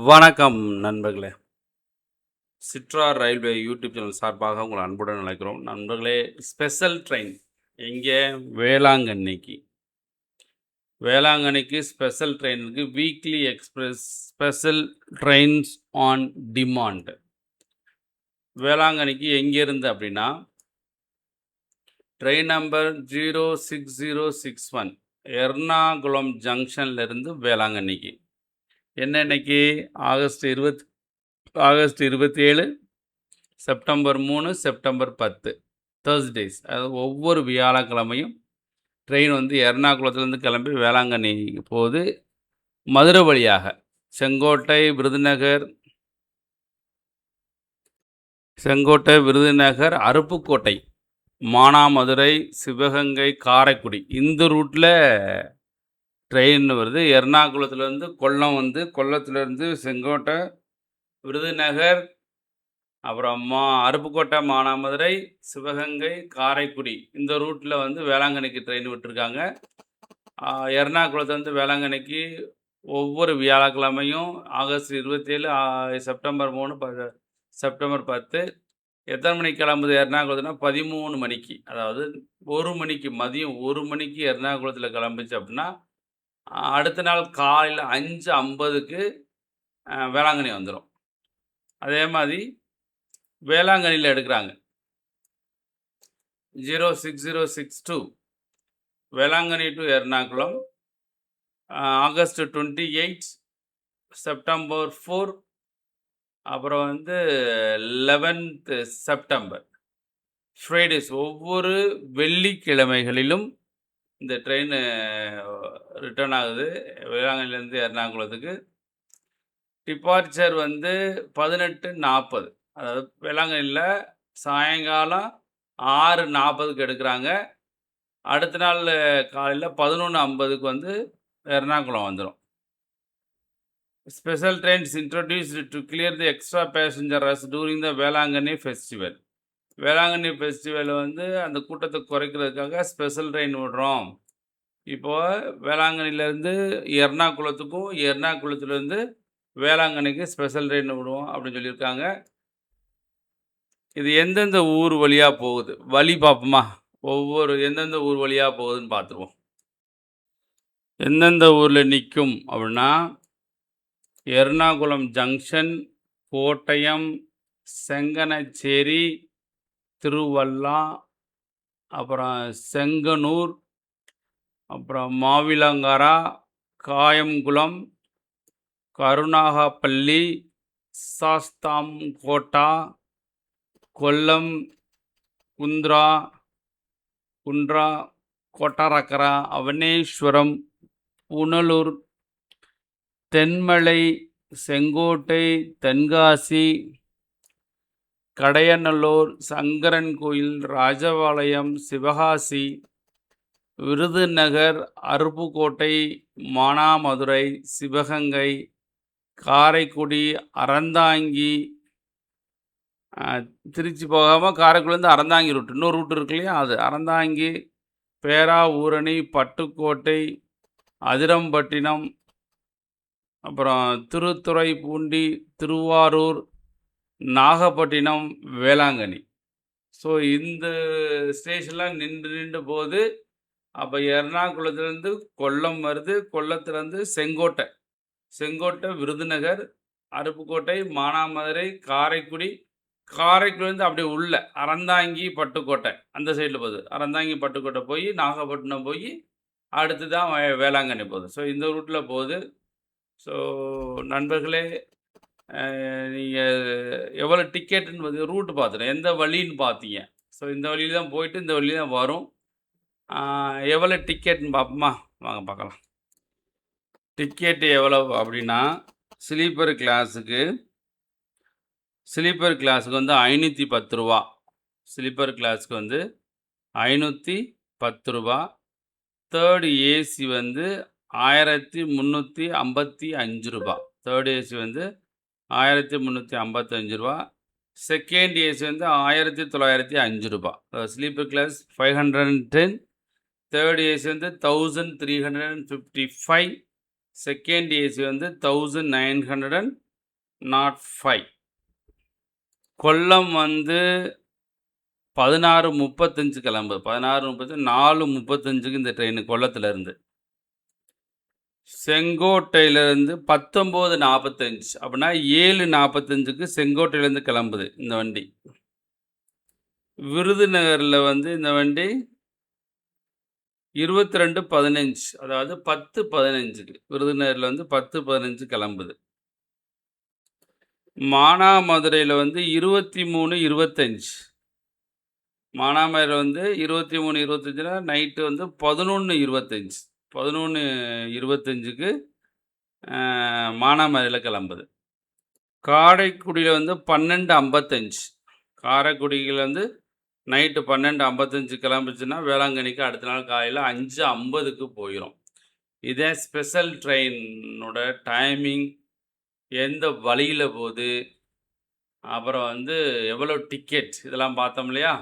வணக்கம் நண்பர்களே. சிட்ரா railway YouTube channel சார்பாக உங்களை அன்புடன் அழைக்கிறோம். நண்பர்களே, ஸ்பெஷல் ட்ரெயின் எங்கே? வேளாங்கண்ணிக்கு. வேளாங்கண்ணிக்கு ஸ்பெஷல் ட்ரெயின் இருக்குது. Weekly express special trains on demand. வேளாங்கண்ணிக்கு எங்கேருந்து அப்படின்னா, ட்ரெயின் நம்பர் 06061 எர்ணாகுளம் ஜங்ஷன்லேருந்து வேளாங்கண்ணிக்கு. என்ன இன்னைக்கு? August 27, September 3, September 10 Thursdays. அதாவது ஒவ்வொரு வியாழக்கிழமையும் ட்ரெயின் வந்து எர்ணாகுளத்துலேருந்து கிளம்பி வேளாங்கண்ணி போகுது. மதுரை வழியாக செங்கோட்டை, விருதுநகர், அருப்புக்கோட்டை, மானாமதுரை, சிவகங்கை, காரைக்குடி இந்த ரூட்டில் ட்ரெயின் வருது. எர்ணாகுளத்துலேருந்து கொல்லம் வந்து கொல்லத்துலேருந்து செங்கோட்டை, விருதுநகர், அப்புறமா அருப்புக்கோட்டை, மானாமதுரை, சிவகங்கை, காரைக்குடி இந்த ரூட்டில் வந்து வேளாங்கண்ணிக்கு ட்ரெயின் விட்டுருக்காங்க. எர்ணாகுளத்துலேருந்து வேளாங்கண்ணிக்கு ஒவ்வொரு வியாழக்கிழமையும் ஆகஸ்ட் 27, செப்டம்பர் 3, செப்டம்பர் 10 எத்தனை மணிக்கு கிளம்புது எர்ணாகுளத்துனா 13 மணிக்கு. அதாவது 1 மணிக்கு, மதியம் 1 மணிக்கு எர்ணாகுளத்தில் கிளம்பிச்சு அப்படின்னா அடுத்த நாள் காலையில் 5:50க்கு வேளாங்கண்ணி வந்துடும். அதே மாதிரி வேளாங்கண்ணியில் எடுக்கிறாங்க 06062 Velankanni to Ernakulam August 28, September 4, அப்புறம் வந்து 11th செப்டம்பர் ஃப்ரைடேஸ். ஒவ்வொரு வெள்ளிக்கிழமைகளிலும் இந்த ட்ரெயின் ரிட்டர்ன் ஆகுது வேளாங்கண்ணிலேருந்து எர்ணாகுளத்துக்கு. டிபார்ச்சர் வந்து 18:40, அதாவது வேளாங்கண்ணியில் சாயங்காலம் 6:40க்கு எடுக்கிறாங்க. அடுத்த நாள் காலையில் 11:50க்கு வந்து எர்ணாகுளம் வந்துடும். Special trains introduced to clear the extra passenger rush during the Velankanni festival. Velankanni festival வந்து அந்த கூட்டத்தை குறைக்கிறதுக்காக ஸ்பெஷல் ட்ரெயின் விடுறோம். இப்போது வேளாங்கண்ணிலேருந்து எர்ணாகுளத்துக்கும், எர்ணாகுளத்துலேருந்து வேளாங்கண்ணிக்கு ஸ்பெஷல் ட்ரெயின் விடுவோம் அப்படின்னு சொல்லியிருக்காங்க. இது எந்தெந்த ஊர் வழியாக போகுது? வழி பார்ப்போமா? எந்தெந்த ஊர் வழியாக போகுதுன்னு பார்த்துருவோம். எந்தெந்த ஊரில் நிற்கும் அப்படின்னா, எர்ணாகுளம் ஜங்ஷன், கோட்டயம், செங்கனச்சேரி, திருவல்லா, அப்புறம் செங்கனூர், அப்புறம் மாவிலங்காரா, காயம்குளம், கருணாகப்பள்ளி, சாஸ்தாம்கோட்டா, கொல்லம், குந்த்ரா, கொட்டாரக்கரா, அவனேஸ்வரம், புனலூர், தென்மலை, செங்கோட்டை, தென்காசி, கடையநல்லூர், சங்கரன் கோயில், ராஜபாளையம், சிவகாசி, விருதுநகர், அருப்புக்கோட்டை, மானாமதுரை, சிவகங்கை, காரைக்குடி, அறந்தாங்கி, திருச்சி போகாமல் காரைக்குடிலேருந்து அறந்தாங்கி ரூட், இன்னொரு ரூட் இருக்கு இல்லையா, அது அறந்தாங்கி, பேராவூரணி, பட்டுக்கோட்டை, அதிரம்பட்டினம், அப்புறம் திருத்துறைப்பூண்டி, திருவாரூர், நாகப்பட்டினம், வேளாங்கண்ணி. ஸோ இந்த ஸ்டேஷன்லாம் நின்று போகுது. அப்போ எர்ணாகுளத்துலேருந்து கொல்லம் வருது, கொல்லத்துலேருந்து செங்கோட்டை, விருதுநகர், அருப்புக்கோட்டை, மானாமதுரை, காரைக்குடிலேருந்து அப்படியே உள்ள அறந்தாங்கி, பட்டுக்கோட்டை அந்த சைடில் போகுது. அறந்தாங்கி, பட்டுக்கோட்டை போய் நாகப்பட்டினம் போய் அடுத்து தான் வேளாங்கண்ணி போகுது. ஸோ இந்த ரூட்டில் போகுது. ஸோ நண்பர்களே, நீங்கள் எவ்வளோ டிக்கெட்டுன்னு ரூட்டு பார்த்துட்டேன், எந்த வழின்னு பார்த்தீங்க. ஸோ இந்த வழியில் தான் போயிட்டு இந்த வழியில் தான் வரும். எவ்வளோ டிக்கெட்டுன்னு பார்ப்போமா? வாங்க பார்க்கலாம். டிக்கெட்டு எவ்வளவு அப்படின்னா, ஸ்லீப்பர் கிளாஸுக்கு வந்து 510 ரூபா. ஸ்லீப்பர் கிளாஸுக்கு வந்து 510 ரூபா. தேர்டு ஏசி வந்து 1355 ரூபா. தேர்ட் ஏசி வந்து 1355 ரூபா. செகண்ட் ஏசி வந்து 1905 ரூபா. ஸ்லீப்பர் கிளாஸ் 510, தேர்ட் ஏசி வந்து 1355, செகண்ட் ஏசி வந்து 1905 05. கொல்லம் வந்து 16:35 கிளம்புது. 16:30 4:35க்கு இந்த ட்ரெயின் கொல்லத்திலேருந்து. செங்கோட்டையிலேருந்து 19:45 அப்படின்னா 7:45க்கு செங்கோட்டையிலேருந்து கிளம்புது இந்த வண்டி. விருதுநகரில் வந்து இந்த வண்டி 22:15 அதாவது 10:15க்கு விருதுநகரில் வந்து 10:15 கிளம்புது. மானாமதுரையில் வந்து 23:25. மானாமதுரை வந்து 23:25னா நைட்டு வந்து 11:25. 11:25க்கு மானாமதுரையில் கிளம்புது. காரைக்குடியில் வந்து 12:55. காரைக்குடியில் வந்து நைட்டு 12:55 கிளம்புச்சுன்னா வேளாங்கண்ணிக்கு அடுத்த நாள் காலையில் 5:50க்கு போயிடும். இதே ஸ்பெஷல் ட்ரெயினோட டைமிங், எந்த வழியில் போகுது, அப்புறம் வந்து எவ்வளோ டிக்கெட் இதெல்லாம் பார்த்தோம் இல்லையா.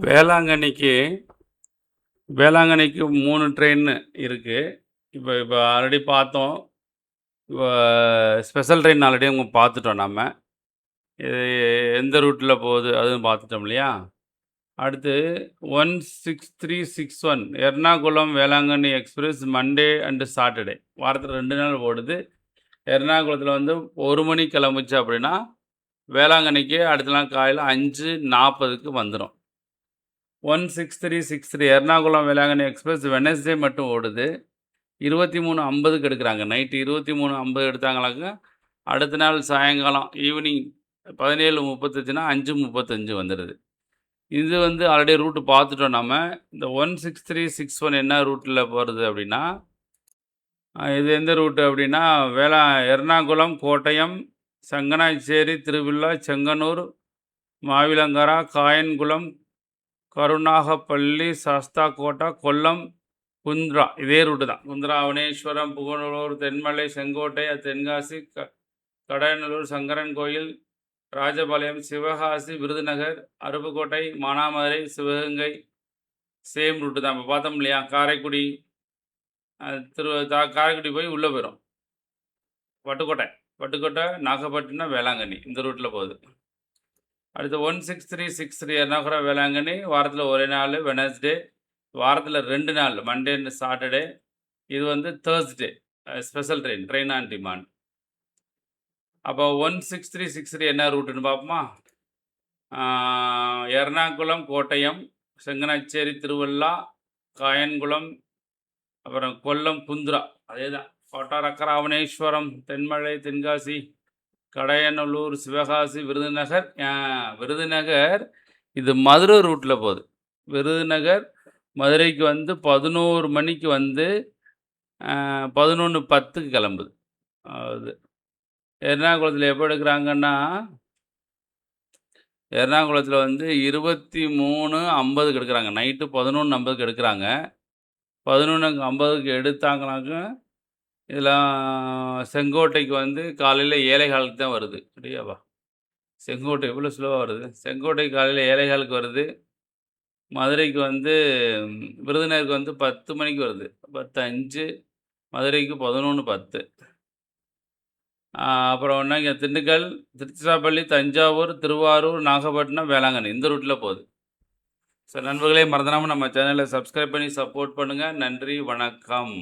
வேளாங்கண்ணிக்கு 3 ட்ரெயின் இருக்குது. இப்போ ஆல்ரெடி பார்த்தோம். ஸ்பெஷல் ட்ரெயின் ஆல்ரெடி அவங்க பார்த்துட்டோம் நம்ம. இது எந்த ரூட்டில் போகுது அதுவும் பார்த்துட்டோம் இல்லையா. அடுத்து 16361 Ernakulam Velankanni express Monday and Saturday. வாரத்தில் 2 நாள் ஓடுது. எர்ணாகுளத்தில் வந்து 1 மணிக்கு கிளம்புச்சு அப்படின்னா வேளாங்கண்ணிக்கு அடுத்த நாள் காலையில் 5:40க்கு வந்துடும். 16363 எர்ணாகுளம் வேளாங்கண்ணி எக்ஸ்பிரஸ் வெனஸ்டே மட்டும் ஓடுது. 23:50க்கு எடுக்கிறாங்க. நைட்டு 23:50 எடுத்தாங்களாக்க அடுத்த நாள் சாயங்காலம் ஈவினிங் 17:35னா 5:35 வந்துடுது. இது வந்து ஆல்ரெடி ரூட்டு பார்த்துட்டோம் நம்ம. இந்த 16361 என்ன ரூட்டில் போகிறது அப்படின்னா, இது எந்த ரூட்டு அப்படின்னா எர்ணாகுளம், கோட்டயம், சங்கனாச்சேரி, திருவில்லா, செங்கனூர், மாவிலங்கரா, காயன்குளம், கருணாகப்பள்ளி, சாஸ்தாகோட்டா, கொல்லம், குந்த்ரா. இதே ரூட்டு தான். குந்த்ரா, அவனேஸ்வரம், புகழூர், தென்மலை, செங்கோட்டை, தென்காசி, கடையநல்லூர், சங்கரன் கோயில், ராஜபாளையம், சிவகாசி, விருதுநகர், அருப்புக்கோட்டை, மானாமதுரை, சிவகங்கை சேம் ரூட்டு தான். இப்போ பார்த்தோம் இல்லையா. காரைக்குடி, காரைக்குடி போய் உள்ளே போயிடும். பட்டுக்கோட்டை, நாகப்பட்டினம், வேளாங்கண்ணி இந்த ரூட்டில் போகுது. அடுத்து 16363 எர்ணாகுளம் வேளாங்கண்ணி வாரத்தில் ஒரே நாள் வெனஸ்டே, வாரத்தில் 2 நாள் மண்டே அண்ட் சாட்டர்டே. இது வந்து Thursday special train on demand. அப்போ 16363 என்ன ரூட்டுன்னு பார்ப்போமா. எர்ணாகுளம், கோட்டயம், செங்கனாச்சேரி, திருவள்ளா, காயன்குளம், அப்புறம் கொல்லம், குந்த்ரா. அதே தான். கொட்டாரக்கரை, அவனேஸ்வரம், தென்மலை, தென்காசி, கடையநல்லூர், சிவகாசி, விருதுநகர் இது மதுரை ரூட்டில் போகுது. விருதுநகர் மதுரைக்கு வந்து 11 மணிக்கு வந்து 11:10க்கு கிளம்புது. அது எர்ணாகுளத்தில் எப்போ எடுக்கிறாங்கன்னா, எர்ணாகுளத்தில் வந்து 23:50க்கு எடுக்கிறாங்க. நைட்டு 11:50க்கு எடுக்கிறாங்க. 11:50க்கு எடுத்தாங்கனாக்க இதெல்லாம் செங்கோட்டைக்கு வந்து காலையில் 7:15க்கு தான் வருது. அப்படியாவா? செங்கோட்டை எவ்வளோ ஸ்லோவாக வருது. செங்கோட்டை காலையில் 7:15க்கு வருது. மதுரைக்கு வந்து விருதுநகருக்கு வந்து 10 மணிக்கு வருது. 10:05. மதுரைக்கு 11:10. அப்புறம் இங்கே திண்டுக்கல், திருச்சிராப்பள்ளி, தஞ்சாவூர், திருவாரூர், நாகப்பட்டினம், வேளாங்கண்ணி இந்த ரூட்டில் போகுது. ஸோ நண்பர்களே, மறந்துடாமல் நம்ம சேனலை சப்ஸ்கிரைப் பண்ணி சப்போர்ட் பண்ணுங்கள். நன்றி, வணக்கம்.